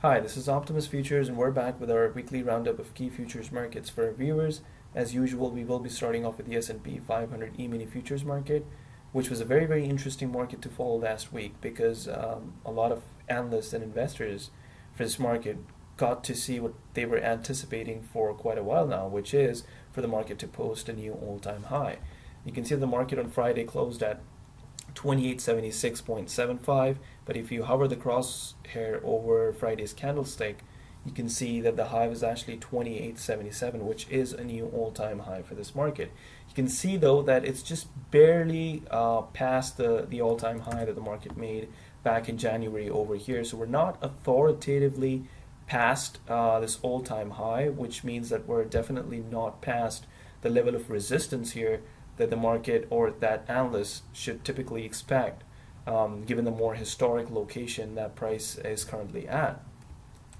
Hi, this is Optimus Futures, and we're back with our weekly roundup of key futures markets for our viewers. As usual, we will be starting off with the S&P 500 E-mini futures market, which was a very interesting market to follow last week because a lot of analysts and investors for this market got to see what they were anticipating for quite a while now, which is for the market to post a new all-time high. You can see the market on Friday closed at 2876.75, but if you hover the crosshair over Friday's candlestick, you can see that the high was actually 2877, which is a new all-time high for this market. You can see though that it's just barely past the all-time high that the market made back in January over here, so we're not authoritatively past this all-time high, which means that we're definitely not past the level of resistance here that the market or that analysts should typically expect, given the more historic location that price is currently at.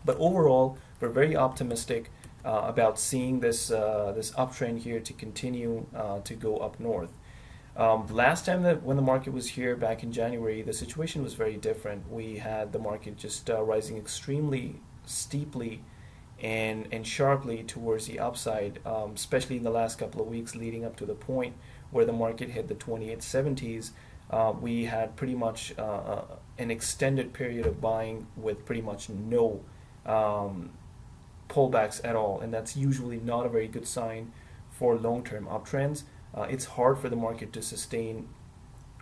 But overall, we're very optimistic about seeing this uptrend here to continue to go up north. Last time that when the market was here back in January, the situation was very different. We had the market just rising extremely steeply and sharply towards the upside, especially in the last couple of weeks leading up to the point where the market hit the 2870s. We had pretty much an extended period of buying with pretty much no pullbacks at all, and that's usually not a very good sign for long-term uptrends. It's hard for the market to sustain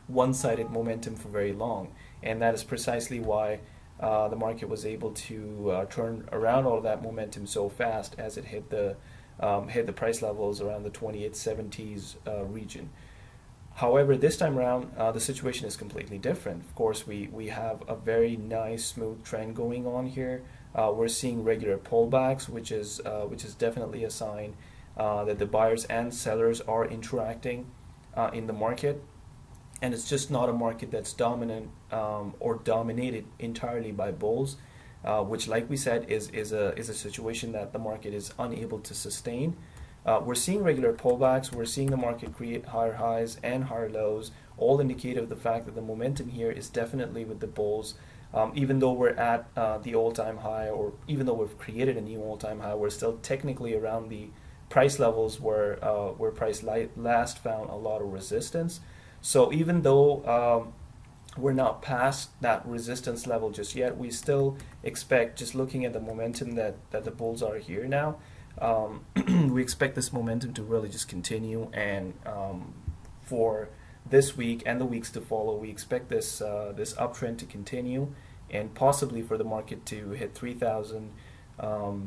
one-sided momentum for very long, and that is precisely why the market was able to turn around all of that momentum so fast as it hit the price levels around the 2870s region. However, this time around, the situation is completely different. Of course, we have a very nice smooth trend going on here. We're seeing regular pullbacks, which is definitely a sign that the buyers and sellers are interacting in the market. And it's just not a market that's dominant or dominated entirely by bulls, which, like we said, is a situation that the market is unable to sustain. We're seeing regular pullbacks. We're seeing the market create higher highs and higher lows, all indicative of the fact that the momentum here is definitely with the bulls. Even though we're at the all-time high, or even though we've created a new all-time high, we're still technically around the price levels where price last found a lot of resistance. So even though we're not past that resistance level just yet, we still expect, just looking at the momentum that the bulls are here now, we expect this momentum to really just continue, and for this week and the weeks to follow, we expect this uptrend to continue, and possibly for the market to hit 3,000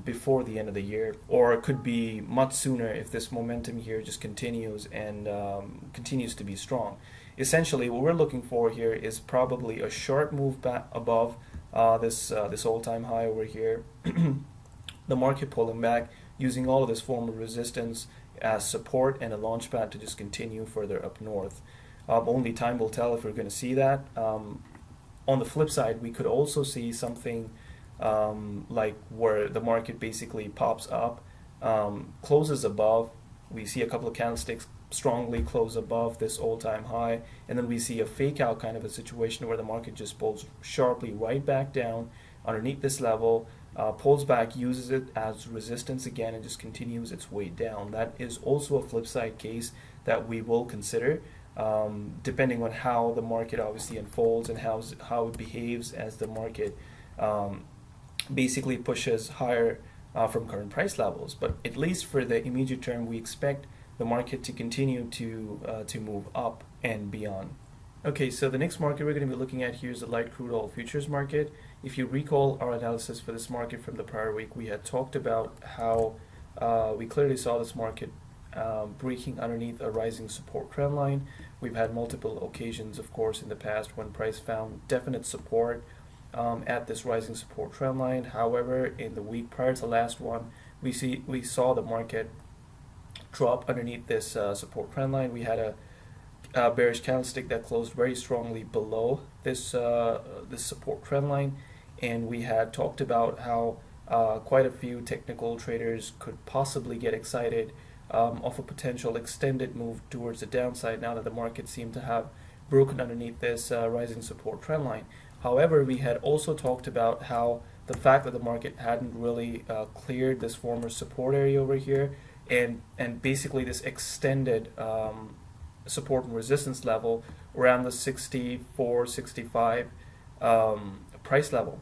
before the end of the year, or it could be much sooner if this momentum here just continues and continues to be strong. Essentially, what we're looking for here is probably a sharp move back above this all-time high over here. The market pulling back, using all of this form of resistance as support and a launch pad to just continue further up north. Only time will tell if we're going to see that. On the flip side, we could also see something like where the market basically pops up, closes above. We see a couple of candlesticks strongly close above this all-time high, and then we see a fake out kind of a situation where the market just pulls sharply right back down underneath this level, pulls back, uses it as resistance again, and just continues its way down. That is also a flip side case that we will consider, depending on how the market obviously unfolds and how it behaves as the market basically pushes higher from current price levels. But at least for the immediate term, we expect the market to continue to move up and beyond. Okay, so the next market we're going to be looking at here is the light crude oil futures market. If you recall our analysis for this market from the prior week, we had talked about how we clearly saw this market breaking underneath a rising support trend line. We've had multiple occasions, of course, in the past when price found definite support at this rising support trend line. However, in the week prior to the last one, we saw the market drop underneath this support trend line. We had a bearish candlestick that closed very strongly below this support trend line, and we had talked about how quite a few technical traders could possibly get excited of a potential extended move towards the downside now that the market seemed to have broken underneath this rising support trend line. However, we had also talked about how the fact that the market hadn't really cleared this former support area over here, and basically this extended support and resistance level around the 64, 65 price level.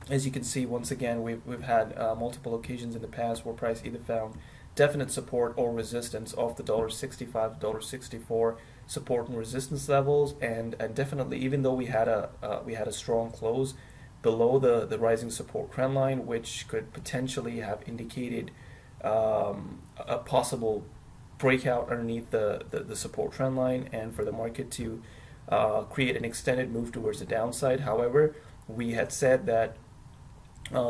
As you can see, once again, we've had multiple occasions in the past where price either found definite support or resistance of the $65 to $64 support and resistance levels, and definitely, even though we had a strong close below the rising support trend line, which could potentially have indicated a possible breakout underneath the support trend line and for the market to create an extended move towards the downside. However, we had said that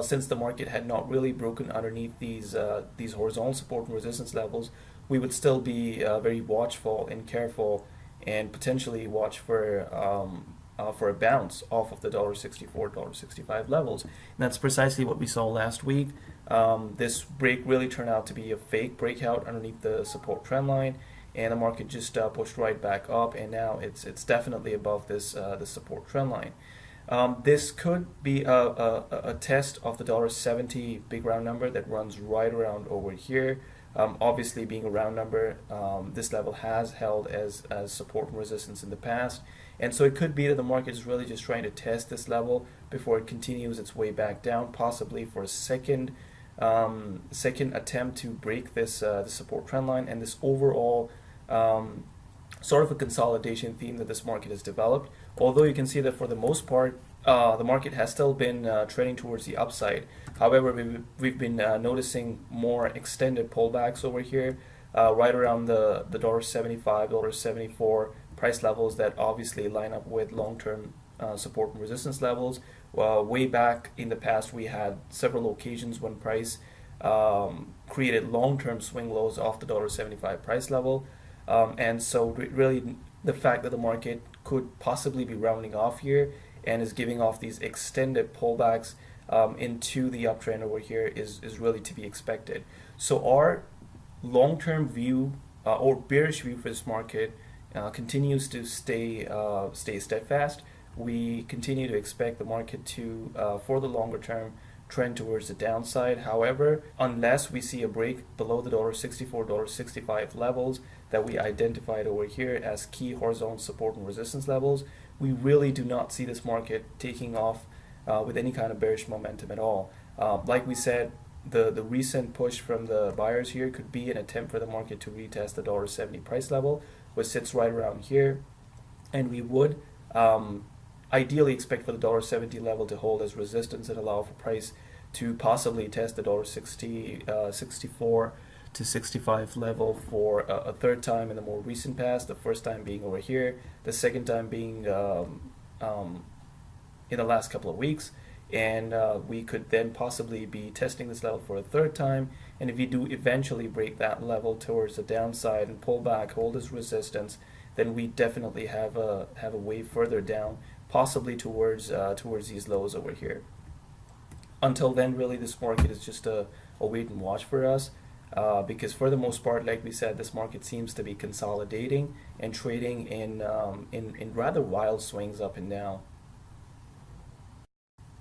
since the market had not really broken underneath these horizontal support and resistance levels, we would still be very watchful and careful, and potentially watch for a bounce off of the $64, $65 levels. And that's precisely what we saw last week. This break really turned out to be a fake breakout underneath the support trend line, and the market just pushed right back up, and now it's definitely above this the support trend line. This could be a test of the $70 big round number that runs right around over here. Obviously, being a round number, this level has held as support and resistance in the past, and so it could be that the market is really just trying to test this level before it continues its way back down, possibly for a second attempt to break this the support trend line, and this overall sort of a consolidation theme that this market has developed. Although you can see that for the most part, the market has still been trending towards the upside. However, we've been noticing more extended pullbacks over here, right around the $75, $74 price levels that obviously line up with long-term support and resistance levels. Way back in the past, we had several occasions when price created long-term swing lows off the $75 price level. And so really the fact that the market could possibly be rounding off here and is giving off these extended pullbacks into the uptrend over here is really to be expected. So our long-term view or bearish view for this market continues to stay steadfast. We continue to expect the market to, for the longer term, trend towards the downside. However, unless we see a break below the $64, $65 levels that we identified over here as key horizontal support and resistance levels, we really do not see this market taking off with any kind of bearish momentum at all. Like we said, the recent push from the buyers here could be an attempt for the market to retest the $70 price level, which sits right around here, and we would ideally expect for the $70 level to hold as resistance and allow for price to possibly test the $64 to $65 level for a third time in the more recent past. The first time being over here, the second time being in the last couple of weeks, and we could then possibly be testing this level for a third time. And if we do eventually break that level towards the downside and pull back, hold as resistance, then we definitely have a way further down, possibly towards these lows over here. Until then, really, this market is just a wait and watch for us, because for the most part, like we said, this market seems to be consolidating and trading in rather wild swings up and down.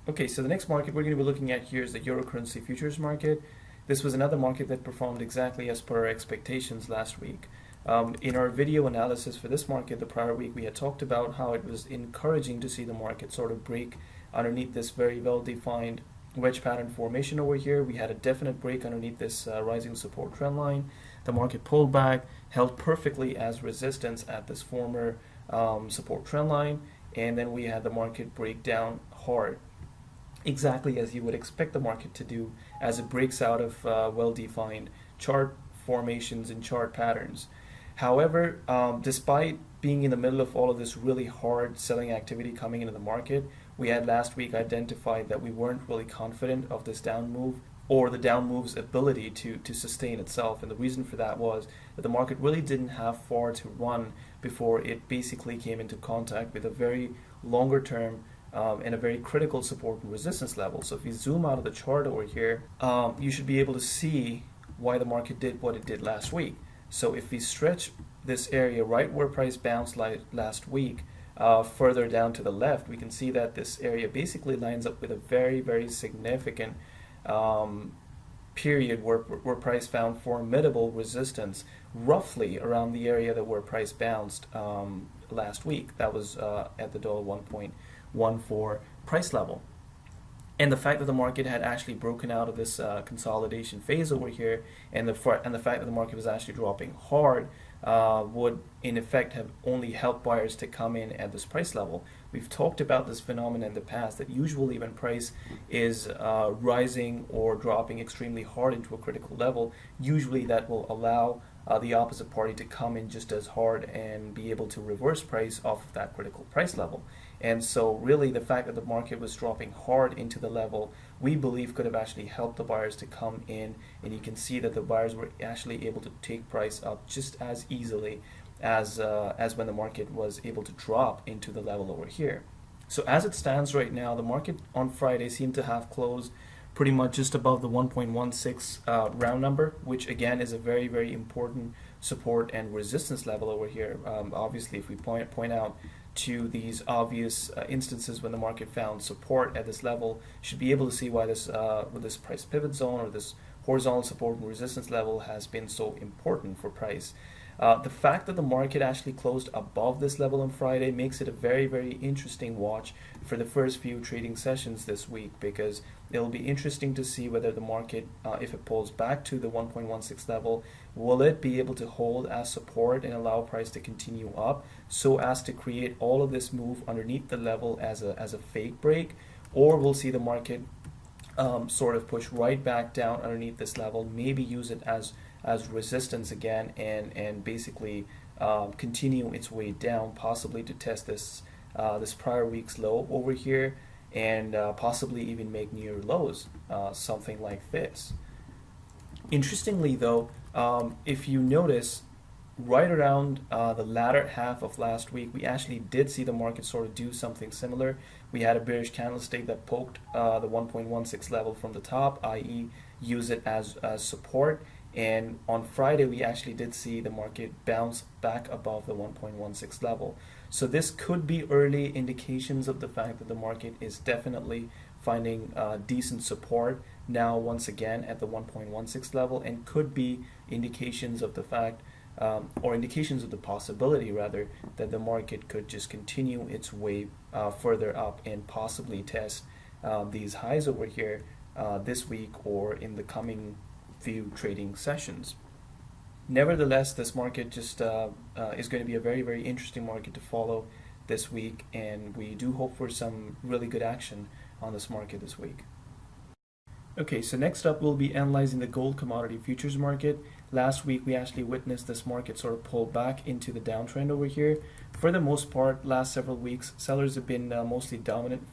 Okay, so the next market we're going to be looking at here is the Euro currency futures market. This was another market that performed exactly as per our expectations last week. In our video analysis for this market the prior week, we had talked about how it was encouraging to see the market sort of break underneath this very well-defined wedge pattern formation over here. We had a definite break underneath this rising support trend line. The market pulled back, held perfectly as resistance at this former support trend line, and then we had the market break down hard, exactly as you would expect the market to do as it breaks out of well-defined chart formations and chart patterns. However, despite being in the middle of all of this really hard selling activity coming into the market, we had last week identified that we weren't really confident of this down move or the down move's ability to sustain itself. And the reason for that was that the market really didn't have far to run before it basically came into contact with a very longer term and a very critical support and resistance level. So if you zoom out of the chart over here, you should be able to see why the market did what it did last week. So if we stretch this area right where price bounced last week, further down to the left, we can see that this area basically lines up with a very, very significant period where price found formidable resistance, roughly around the area that where price bounced last week. That was at the dollar 1.14 price level. And the fact that the market had actually broken out of this consolidation phase over here, and the fact that the market was actually dropping hard, would in effect have only helped buyers to come in at this price level. We've talked about this phenomenon in the past, that usually when price is rising or dropping extremely hard into a critical level, usually that will allow the opposite party to come in just as hard and be able to reverse price off of that critical price level. And so really the fact that the market was dropping hard into the level, we believe could have actually helped the buyers to come in, and you can see that the buyers were actually able to take price up just as easily as when the market was able to drop into the level over here. So as it stands right now, the market on Friday seemed to have closed pretty much just above the 1.16 round number, which again is a very, very important support and resistance level over here. Obviously, if we point out to these obvious instances when the market found support at this level, should be able to see why this price pivot zone, or this horizontal support and resistance level, has been so important for price. The fact that the market actually closed above this level on Friday makes it a very, very interesting watch for the first few trading sessions this week, because it'll be interesting to see whether the market, if it pulls back to the 1.16 level, will it be able to hold as support and allow price to continue up so as to create all of this move underneath the level as a fake break, or we'll see the market sort of push right back down underneath this level, maybe use it as resistance again, and basically continue its way down, possibly to test this prior week's low over here, and possibly even make near lows, something like this. Interestingly though, if you notice, right around the latter half of last week, we actually did see the market sort of do something similar. We had a bearish candlestick that poked the 1.16 level from the top, i.e. use it as support. And on Friday, we actually did see the market bounce back above the 1.16 level. So this could be early indications of the fact that the market is definitely finding decent support now once again at the 1.16 level, and could be indications of the fact, or indications of the possibility rather, that the market could just continue its way further up and possibly test these highs over here this week or in the coming few trading sessions. Nevertheless, this market just is going to be a very, very interesting market to follow this week, and we do hope for some really good action on this market this week. Okay, so next up we'll be analyzing the gold commodity futures market. Last week we actually witnessed this market sort of pull back into the downtrend over here. For the most part, last several weeks, sellers have been mostly dominant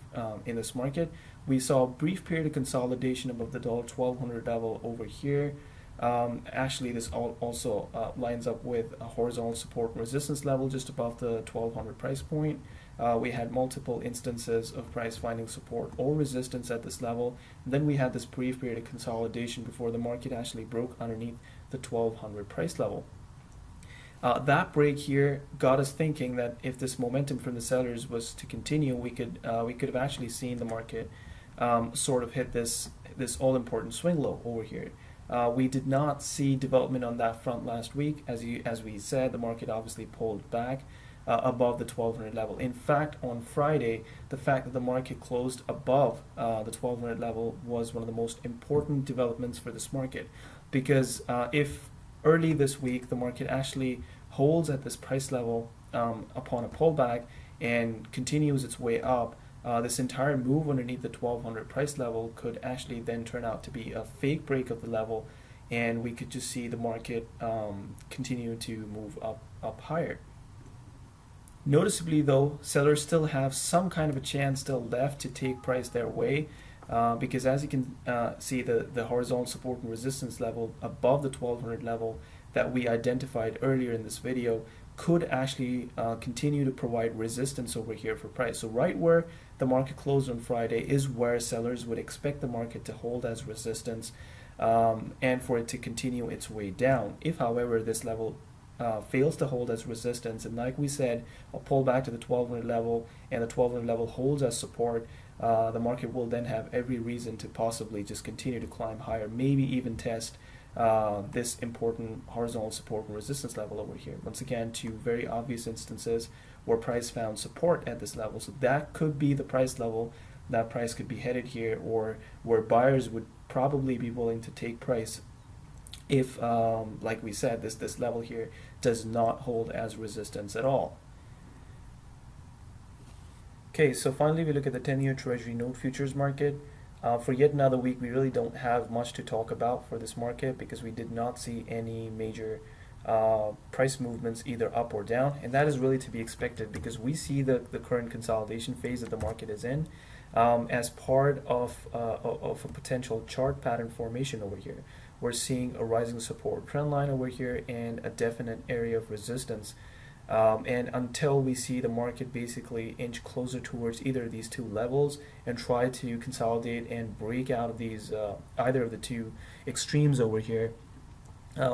in this market. We saw a brief period of consolidation above the $1200 level over here. Actually, this also lines up with a horizontal support and resistance level just above the 1200 price point. We had multiple instances of price finding support or resistance at this level. And then we had this brief period of consolidation before the market actually broke underneath the 1200 price level. That break here got us thinking that if this momentum from the sellers was to continue, we could have actually seen the market sort of hit this all-important swing low over here. We did not see development on that front last week. As we said, the market obviously pulled back above the 1200 level. In fact, on Friday, the fact that the market closed above the 1200 level was one of the most important developments for this market, because if early this week the market actually holds at this price level upon a pullback and continues its way up, this entire move underneath the 1200 price level could actually then turn out to be a fake break of the level, and we could just see the market continue to move up higher. Noticeably though, sellers still have some kind of a chance still left to take price their way, because as you can see, the horizontal support and resistance level above the 1200 level that we identified earlier in this video could actually continue to provide resistance over here for price. So right where the market closed on Friday is where sellers would expect the market to hold as resistance, and for it to continue its way down. If however this level fails to hold as resistance, and like we said, a pullback to the 1200 level and the 1200 level holds as support, the market will then have every reason to possibly just continue to climb higher, maybe even test this important horizontal support and resistance level over here. Once again, two very obvious instances where price found support at this level. So that could be the price level that price could be headed here, or where buyers would probably be willing to take price if, like we said, this level here does not hold as resistance at all. Okay, so finally we look at the 10-year Treasury note futures market. For yet another week, we really don't have much to talk about for this market because we did not see any major price movements either up or down, and that is really to be expected because we see the current consolidation phase that the market is in as part of a potential chart pattern formation over here. We're seeing a rising support trend line over here and a definite area of resistance. And until we see the market basically inch closer towards either of these two levels and try to consolidate and break out of these either of the two extremes over here,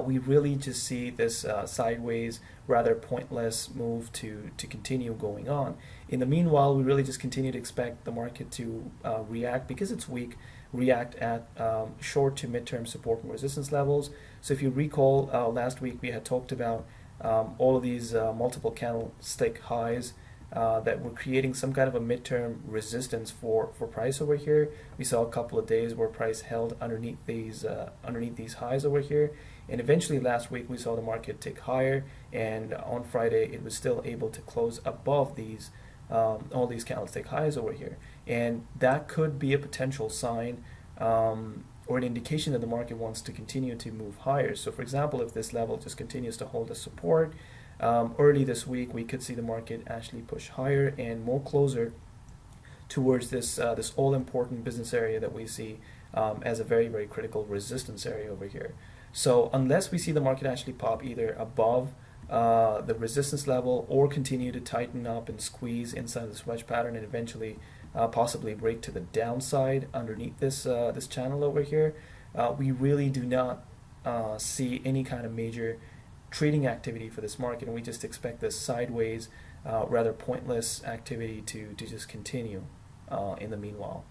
we really just see this sideways, rather pointless move to continue going on. In the meanwhile, we really just continue to expect the market to react, because it's weak, react at short to midterm support and resistance levels. So if you recall, last week we had talked about all of these multiple candlestick highs that were creating some kind of a midterm resistance for price over here. We saw a couple of days where price held underneath these highs over here, and eventually last week we saw the market tick higher, and on Friday it was still able to close above these all these candlestick highs over here, and that could be a potential sign or an indication that the market wants to continue to move higher. So for example, if this level just continues to hold as support, early this week we could see the market actually push higher and more closer towards this this all-important business area that we see as a very, very critical resistance area over here. So unless we see the market actually pop either above the resistance level or continue to tighten up and squeeze inside this wedge pattern and eventually possibly break to the downside underneath this this channel over here, we really do not see any kind of major trading activity for this market, and we just expect this sideways, rather pointless activity to just continue in the meanwhile.